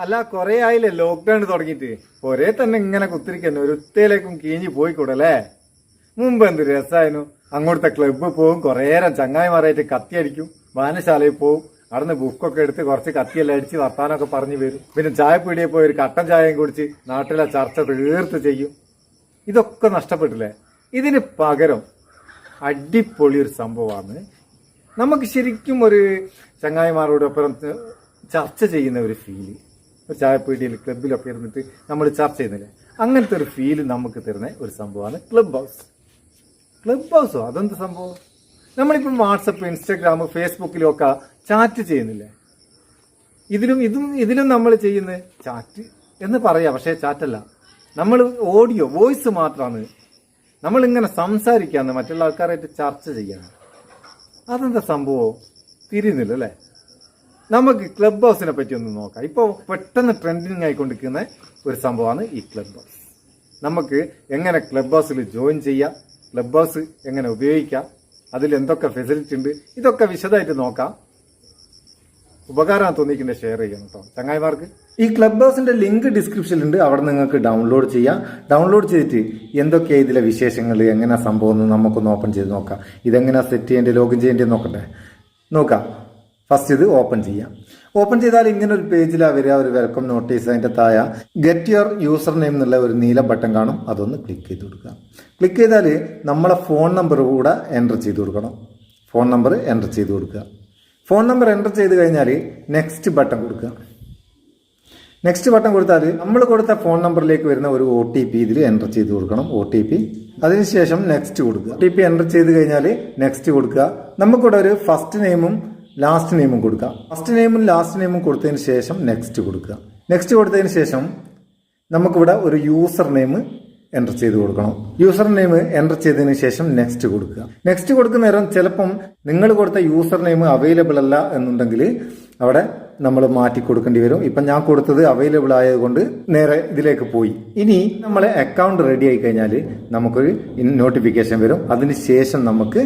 അല്ല കൊറേ ആയില്ലേ ലോക്ക്ഡൌൺ തുടങ്ങിയിട്ട് ഒരേ തന്നെ ഇങ്ങനെ കുത്തിരിക്കുന്നു ഒരുത്തേലേക്കും കീഞ്ഞു പോയിക്കൂടല്ലേ. മുമ്പ് എന്ത് രസമായിരുന്നു. അങ്ങോട്ടത്തെ ക്ലബ്ബ് പോവും, കുറേരം ചങ്ങായിമാരായിട്ട് കത്തിയടിക്കും, വായനശാലയിൽ പോവും, അവിടുന്ന് ബുക്കൊക്കെ എടുത്ത് കുറച്ച് കത്തിയെല്ലാം അടിച്ച് വർത്താനൊക്കെ പറഞ്ഞു വരും. പിന്നെ ചായപ്പീടിയെ പോയി ഒരു കട്ടൻ ചായയും കുടിച്ച് നാട്ടിലെ ചർച്ച തീർത്ത് ചെയ്യും. ഇതൊക്കെ നഷ്ടപ്പെട്ടില്ലേ. ഇതിന് പകരം അടിപൊളി ഒരു സംഭവമാണ്. നമുക്ക് ശരിക്കും ഒരു ചങ്ങായിമാരോടൊപ്പം ചർച്ച ചെയ്യുന്ന ഒരു ഫീല്. ചായപ്പീടിയിൽ ക്ലബിലൊക്കെ ഇരുന്നിട്ട് നമ്മൾ ചർച്ച ചെയ്യുന്നില്ലേ, അങ്ങനത്തെ ഒരു ഫീല് നമുക്ക് തരുന്ന ഒരു സംഭവമാണ് ക്ലബ് ഹൗസ്. ക്ലബ് ഹൗസോ? അതെന്ത് സംഭവം? നമ്മളിപ്പം വാട്സപ്പ്, ഇൻസ്റ്റാഗ്രാം, ഫേസ്ബുക്കിലും ഒക്കെ ചാറ്റ് ചെയ്യുന്നില്ലേ. ഇതിലും നമ്മൾ ചെയ്യുന്നത് ചാറ്റ് എന്ന് പറയാം, പക്ഷേ ചാറ്റല്ല. നമ്മൾ ഓഡിയോ വോയിസ് മാത്രമാണ്. നമ്മളിങ്ങനെ സംസാരിക്കാന്ന്, മറ്റുള്ള ആൾക്കാരായിട്ട് ചർച്ച ചെയ്യാണ്. അതെന്താ സംഭവം? തിരിയുന്നില്ല അല്ലേ. നമുക്ക് ക്ലബ് ഹൗസിനെ പറ്റി ഒന്ന് നോക്കാം. ഇപ്പോൾ പെട്ടെന്ന് ട്രെൻഡിങ് ആയിക്കൊണ്ടിരിക്കുന്ന ഒരു സംഭവമാണ് ഈ ക്ലബ് ഹൗസ്. നമുക്ക് എങ്ങനെ ക്ലബ് ഹൗസിൽ ജോയിൻ ചെയ്യാം, ക്ലബ് ഹൗസ് എങ്ങനെ ഉപയോഗിക്കാം, അതിൽ എന്തൊക്കെ ഫെസിലിറ്റി ഉണ്ട്, ഇതൊക്കെ വിശദമായിട്ട് നോക്കാം. ഉപകാരം തോന്നിക്കുന്ന ഷെയർ ചെയ്യണം കേട്ടോ ചങ്ങായിമാർക്ക്. ഈ ക്ലബ് ഹൗസിന്റെ ലിങ്ക് ഡിസ്ക്രിപ്ഷനിലുണ്ട്, അവിടെ നിങ്ങൾക്ക് ഡൗൺലോഡ് ചെയ്യാം. ഡൗൺലോഡ് ചെയ്തിട്ട് എന്തൊക്കെയാണ് ഇതിലെ വിശേഷങ്ങൾ, എങ്ങനെ സംഭവം എന്ന് നമുക്കൊന്ന് ഓപ്പൺ ചെയ്ത് നോക്കാം. ഇതെങ്ങനെ സെറ്റ് ചെയ്യേണ്ടത്, ലോഗിൻ ചെയ്യേണ്ടത് നോക്കട്ടെ. നോക്കാം. ഫസ്റ്റ് ഇത് ഓപ്പൺ ചെയ്യാം. ഓപ്പൺ ചെയ്താൽ ഇങ്ങനെ ഒരു പേജിലാണ് വരിക, ഒരു വെൽക്കം നോട്ടീസ്. അതിൻ്റെ താഴെ ഗെറ്റ് യുവർ യൂസർ നെയിം എന്നുള്ള ഒരു നീല ബട്ടൺ കാണും, അതൊന്ന് ക്ലിക്ക് ചെയ്ത് കൊടുക്കുക. ക്ലിക്ക് ചെയ്താൽ നമ്മളെ ഫോൺ നമ്പർ കൂടെ എൻ്റർ ചെയ്ത് കൊടുക്കണം. ഫോൺ നമ്പർ എൻ്റർ ചെയ്ത് കൊടുക്കുക. ഫോൺ നമ്പർ എൻ്റർ ചെയ്ത് കഴിഞ്ഞാൽ നെക്സ്റ്റ് ബട്ടൺ കൊടുക്കുക. നെക്സ്റ്റ് ബട്ടൺ കൊടുത്താൽ നമ്മൾ കൊടുത്ത ഫോൺ നമ്പറിലേക്ക് വരുന്ന ഒരു OTP ഇതിൽ എൻ്റർ ചെയ്ത് കൊടുക്കണം. OTP. അതിനുശേഷം നെക്സ്റ്റ് കൊടുക്കുക. OTP എൻ്റർ ചെയ്ത് കഴിഞ്ഞാൽ നെക്സ്റ്റ് കൊടുക്കുക. നമുക്കിവിടെ ഒരു ഫസ്റ്റ് നെയിമും ലാസ്റ്റ് നെയിമും കൊടുക്കുക. ഫസ്റ്റ് നെയിമും ലാസ്റ്റ് നെയിമും കൊടുത്തതിന് ശേഷം നെക്സ്റ്റ് കൊടുക്കുക. നെക്സ്റ്റ് കൊടുത്തതിന് ശേഷം നമുക്കിവിടെ ഒരു യൂസർ നെയിം എൻ്റർ ചെയ്ത് കൊടുക്കണം. യൂസർ നെയിം എൻ്റർ ചെയ്തതിന് ശേഷം നെക്സ്റ്റ് കൊടുക്കുക. നെക്സ്റ്റ് കൊടുക്കുന്ന നേരം ചിലപ്പം നിങ്ങൾ കൊടുത്ത യൂസർ നെയിം അവൈലബിൾ അല്ല എന്നുണ്ടെങ്കിൽ അവിടെ നമ്മൾ മാറ്റി കൊടുക്കേണ്ടി വരും. ഇപ്പം ഞാൻ കൊടുത്തത് അവൈലബിൾ ആയതുകൊണ്ട് നേരെ ഇതിലേക്ക് പോയി. ഇനി നമ്മളെ അക്കൗണ്ട് റെഡി ആയി കഴിഞ്ഞാൽ നമുക്കൊരു നോട്ടിഫിക്കേഷൻ വരും. അതിനുശേഷം നമുക്ക്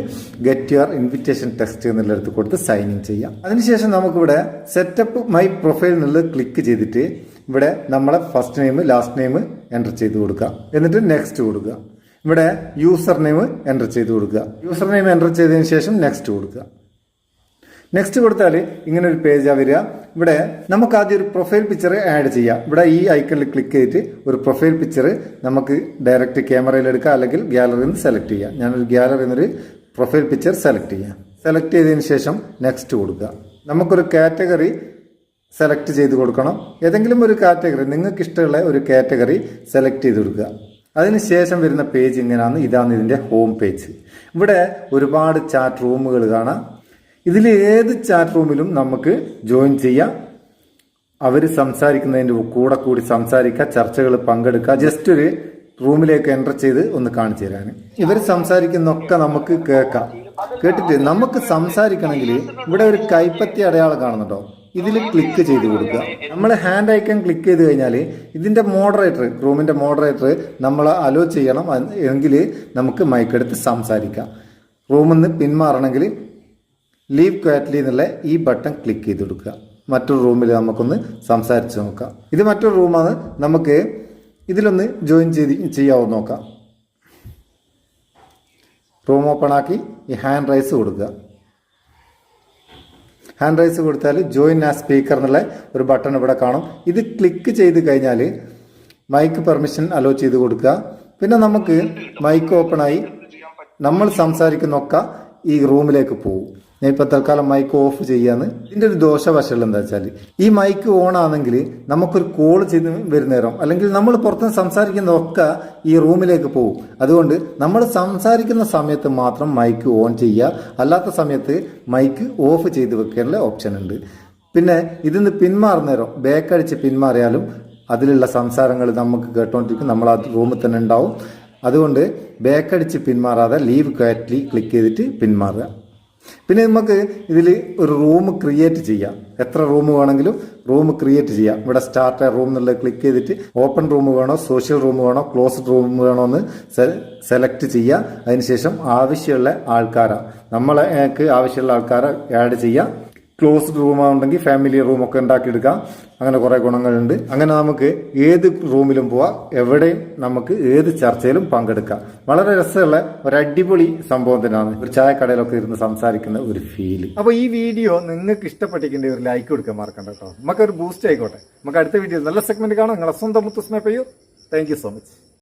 ഗെറ്റ് യുവർ ഇൻവിറ്റേഷൻ ടെക്സ്റ്റ് എന്നുള്ളിടത്ത് കൊടുത്ത് സൈൻ ഇൻ ചെയ്യാം. അതിനുശേഷം നമുക്കിവിടെ സെറ്റപ്പ് മൈ പ്രൊഫൈൽ എന്നുള്ളത് ക്ലിക്ക് ചെയ്തിട്ട് ഇവിടെ നമ്മളെ first name last name enter ചെയ്ത് കൊടുക്കുക. എന്നിട്ട് നെക്സ്റ്റ് കൊടുക്കുക. ഇവിടെ യൂസർ നെയിം എൻ്റർ ചെയ്ത് കൊടുക്കുക. യൂസർ നെയിം എൻ്റർ ചെയ്തതിന് ശേഷം നെക്സ്റ്റ് കൊടുക്കുക. നെക്സ്റ്റ് കൊടുത്താൽ ഇങ്ങനെ ഒരു പേജാണ് വരിക. ഇവിടെ നമുക്ക് ആദ്യം ഒരു പ്രൊഫൈൽ പിക്ചർ ആഡ് ചെയ്യാം. ഇവിടെ ഈ ഐക്കണിൽ ക്ലിക്ക് ചെയ്തിട്ട് ഒരു പ്രൊഫൈൽ പിക്ചർ നമുക്ക് ഡയറക്റ്റ് ക്യാമറയിൽ എടുക്കാം, അല്ലെങ്കിൽ ഗാലറിയിൽ നിന്ന് സെലക്ട് ചെയ്യാം. ഞാനൊരു ഗാലറിയിൽ നിന്നൊരു പ്രൊഫൈൽ പിക്ചർ സെലക്ട് ചെയ്യാം. സെലക്ട് ചെയ്തതിന് ശേഷം നെക്സ്റ്റ് കൊടുക്കുക. നമുക്കൊരു കാറ്റഗറി സെലക്ട് ചെയ്ത് കൊടുക്കണം. ഏതെങ്കിലും ഒരു കാറ്റഗറി, നിങ്ങൾക്ക് ഇഷ്ടമുള്ള ഒരു കാറ്റഗറി സെലക്ട് ചെയ്ത് കൊടുക്കുക. അതിനുശേഷം വരുന്ന പേജ് ഇങ്ങനെയാണ്. ഇതാണ് ഇതിൻ്റെ ഹോം പേജ്. ഇവിടെ ഒരുപാട് ചാറ്റ് റൂമുകൾ കാണാം. ഇതിൽ ഏത് ചാറ്റ് റൂമിലും നമുക്ക് ജോയിൻ ചെയ്യാം. അവർ സംസാരിക്കുന്നതിൻ്റെ കൂടി സംസാരിക്കുക, ചർച്ചകൾ പങ്കെടുക്കുക. ജസ്റ്റ് ഒരു റൂമിലേക്ക് എൻ്റർ ചെയ്ത് ഒന്ന് കാണിച്ചു തരാൻ. ഇവർ സംസാരിക്കുന്നൊക്കെ നമുക്ക് കേൾക്കാം. കേട്ടിട്ട് നമുക്ക് സംസാരിക്കണമെങ്കിൽ ഇവിടെ ഒരു കൈപ്പത്തി അടയാളം കാണുന്നുണ്ടോ, ഇതിൽ ക്ലിക്ക് ചെയ്ത് കൊടുക്കുക. നമ്മൾ ഹാൻഡ് ഐക്കൺ ക്ലിക്ക് ചെയ്ത് കഴിഞ്ഞാൽ ഇതിൻ്റെ മോഡറേറ്റർ, റൂമിൻ്റെ മോഡറേറ്റർ നമ്മൾ അലോ ചെയ്യണം. എങ്കിൽ നമുക്ക് മൈക്കെടുത്ത് സംസാരിക്കാം. റൂമിൽ നിന്ന് പിന്മാറണമെങ്കിൽ ലീവ് ക്വാറ്റ്ലി എന്നുള്ള ഈ ബട്ടൺ ക്ലിക്ക് ചെയ്ത് കൊടുക്കുക. മറ്റൊരു റൂമിൽ നമുക്കൊന്ന് സംസാരിച്ച് നോക്കാം. ഇത് മറ്റൊരു റൂമാണ്. നമുക്ക് ഇതിലൊന്ന് ജോയിൻ ചെയ്യാവോ നോക്കാം. റൂം ഓപ്പൺ ആക്കി ഈ ഹാൻഡ് റൈസ് കൊടുക്കുക. ഹാൻഡ് റൈസ് കൊടുത്താൽ ജോയിൻ ആസ് സ്പീക്കർ എന്നുള്ള ഒരു ബട്ടൺ ഇവിടെ കാണും. ഇത് ക്ലിക്ക് ചെയ്ത് കഴിഞ്ഞാൽ മൈക്ക് പെർമിഷൻ അലോ ചെയ്ത് കൊടുക്കുക. പിന്നെ നമുക്ക് മൈക്ക് ഓപ്പണായി നമ്മൾ സംസാരിക്കുന്നൊക്കെ ഈ റൂമിലേക്ക് പോകും. ഞാൻ ഇപ്പോൾ തൽക്കാലം മൈക്ക് ഓഫ് ചെയ്യാന്ന്. ഇതിൻ്റെ ഒരു ദോഷവശം എന്താ വെച്ചാൽ ഈ മൈക്ക് ഓൺ ആണെങ്കിൽ നമുക്കൊരു കോൾ ചെയ്ത് വരുന്നേരം, അല്ലെങ്കിൽ നമ്മൾ പുറത്തുനിന്ന് സംസാരിക്കുന്നതൊക്കെ ഈ റൂമിലേക്ക് പോകും. അതുകൊണ്ട് നമ്മൾ സംസാരിക്കുന്ന സമയത്ത് മാത്രം മൈക്ക് ഓൺ ചെയ്യുക. അല്ലാത്ത സമയത്ത് മൈക്ക് ഓഫ് ചെയ്ത് വെക്കാനുള്ള ഓപ്ഷൻ ഉണ്ട്. പിന്നെ ഇതിന്ന് പിന്മാറുന്നേരം ബാക്ക് അടിച്ച് പിന്മാറിയാലും അതിലുള്ള സംസാരങ്ങൾ നമുക്ക് കേട്ടോണ്ടിരിക്കും. നമ്മൾ ആ റൂമിൽ തന്നെ ഉണ്ടാവും. അതുകൊണ്ട് ബാക്ക് അടിച്ച് പിന്മാറാതെ ലീവ് ക്വാറ്റ്ലി ക്ലിക്ക് ചെയ്തിട്ട് പിന്മാറുക. പിന്നെ നമുക്ക് ഇതിൽ ഒരു റൂം ക്രിയേറ്റ് ചെയ്യാം. എത്ര റൂം വേണമെങ്കിലും റൂം ക്രിയേറ്റ് ചെയ്യാം. ഇവിടെ സ്റ്റാർട്ട് റൂം എന്നുള്ളത് ക്ലിക്ക് ചെയ്തിട്ട് ഓപ്പൺ റൂം വേണോ, സോഷ്യൽ റൂം വേണോ, ക്ലോസ്ഡ് റൂം വേണോ എന്ന് സെലക്ട് ചെയ്യുക. അതിനുശേഷം ആവശ്യമുള്ള ആൾക്കാരെ, നമ്മളേക്ക് ആവശ്യമുള്ള ആൾക്കാരെ ആഡ് ചെയ്യുക. ക്ലോസ്ഡ് റൂമാണെങ്കിൽ ഫാമിലി റൂമൊക്കെ ഉണ്ടാക്കിയെടുക്കാം. അങ്ങനെ കുറേ ഗുണങ്ങളുണ്ട്. അങ്ങനെ നമുക്ക് ഏത് റൂമിലും പോവാം, എവിടെയും നമുക്ക് ഏത് ചർച്ചയിലും പങ്കെടുക്കാം. വളരെ രസമുള്ള ഒരു അടിപൊളി സംഭവം തന്നെയാണ് ഒരു ചായക്കടയിലൊക്കെ ഇരുന്ന് സംസാരിക്കുന്ന ഒരു ഫീല്. അപ്പോൾ ഈ വീഡിയോ നിങ്ങൾക്ക് ഇഷ്ടപ്പെട്ടിട്ടുണ്ടെങ്കിൽ ഒരു ലൈക്ക് കൊടുക്കാൻ മറക്കണ്ട കേട്ടോ. നമുക്കൊരു ബൂസ്റ്റ് ആയിക്കോട്ടെ. നമുക്ക് അടുത്ത വീഡിയോ നല്ല സെഗ്മെന്റ് കാണാം. നിങ്ങളെ സ്വന്തം Muthus Meppayyur. Thank you so much.